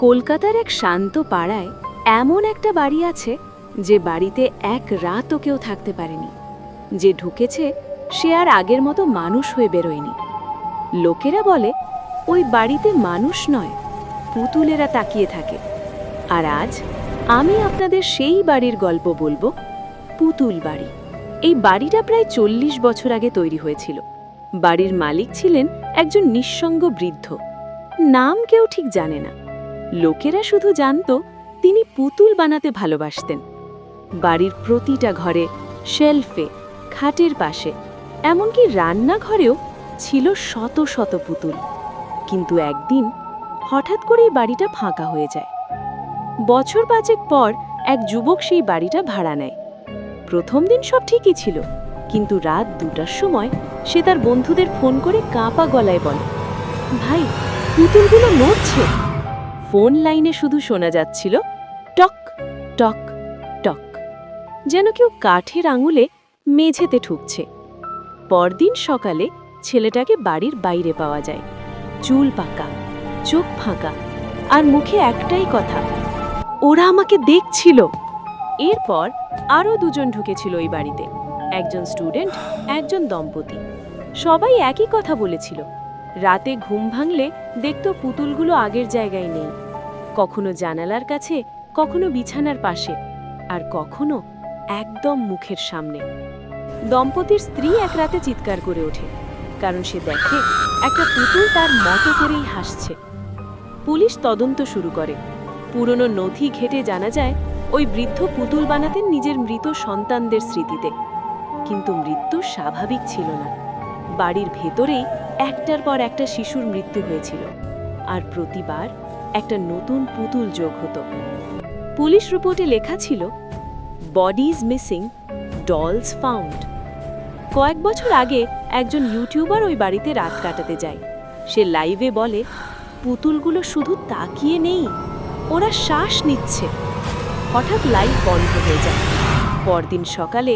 কলকাতার এক শান্ত পাড়ায় এমন একটা বাড়ি আছে যে বাড়িতে এক রাতও কেউ থাকতে পারেনি। যে ঢুকেছে সে আর আগের মতো মানুষ হয়ে বেরোয়নি। লোকেরা বলে ওই বাড়িতে মানুষ নয়, পুতুলেরা তাকিয়ে থাকে। আর আজ আমি আপনাদের সেই বাড়ির গল্প বলবো, পুতুল বাড়ি। এই বাড়িটা প্রায় 40 বছর আগে তৈরি হয়েছিল। বাড়ির মালিক ছিলেন একজন নিঃসঙ্গ বৃদ্ধ। নাম কেউ ঠিক জানে না, লোকেরা শুধু জানতো তিনি পুতুল বানাতে ভালোবাসতেন। বাড়ির প্রতিটা ঘরে, শেলফে, খাটের পাশে, এমনকি রান্নাঘরেও ছিল শত শত পুতুল। কিন্তু একদিন হঠাৎ করেই বাড়িটা ফাঁকা হয়ে যায়। বছর 5 পর এক যুবক সেই বাড়িটা ভাড়া নেয়। প্রথম দিন সব ঠিকই ছিল, কিন্তু রাত 2টার সময় সে তার বন্ধুদের ফোন করে কাঁপা গলায় বলে, ভাই, পুতুলগুলো নড়ছে। ফোন লাইনে শুধু শোনা যাচ্ছিল টক টক টক, যেন কেউ কাঠের আঙুলে মেঝেতে ঠুকছে। পরদিন সকালে ছেলেটাকে বাড়ির বাইরে পাওয়া যায়, চুল পাকা, চোখ ফাঁকা, আর মুখে একটাই কথা, ওরা আমাকে দেখছিল। এরপর আরও 2জন ঢুকেছিল ওই বাড়িতে, একজন স্টুডেন্ট, একজন দম্পতি। সবাই একই কথা বলেছিল, রাতে ঘুম ভাঙলে দেখতো পুতুলগুলো আগের জায়গায় নেই, কখনো জানালার কাছে, কখনো বিছানার পাশে, আর কখনো একদম মুখের সামনে। দম্পতির স্ত্রী এক রাতে চিৎকার করে ওঠে, কারণ সে দেখে একটা পুতুল তার মতো করেই হাসছে। পুলিশ তদন্ত শুরু করে। পুরনো নথি ঘেটে জানা যায় ওই বৃদ্ধ পুতুল বানাতেন নিজের মৃত সন্তানদের স্মৃতিতে। কিন্তু মৃত্যু স্বাভাবিক ছিল না। বাড়ির ভেতরেই একটার পর একটা শিশুর মৃত্যু হয়েছিল, আর প্রতিবার একটা নতুন পুতুল যোগ হতো। পুলিশ রিপোর্টে লেখা ছিল, বডিজ মিসিং, ডলস ফাউন্ড। কয়েক বছর আগে একজন ইউটিউবার ওই বাড়িতে রাত কাটাতে যায়। সে লাইভে বলে, পুতুলগুলো শুধু তাকিয়ে নেই, ওরা শ্বাস নিচ্ছে। হঠাৎ লাইভ বন্ধ হয়ে যায়। পরদিন সকালে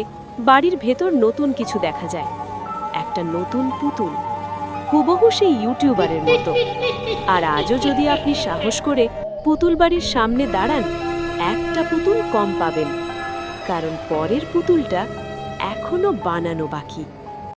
বাড়ির ভেতর নতুন কিছু দেখা যায়, একটা নতুন পুতুল, হুবহু সেই ইউটিউবারের মতো। আর আজও যদি আপনি সাহস করে পুতুল বাড়ির সামনে দাঁড়ান, একটা পুতুল কম পাবেন, কারণ পরের পুতুলটা এখনো বানানো বাকি।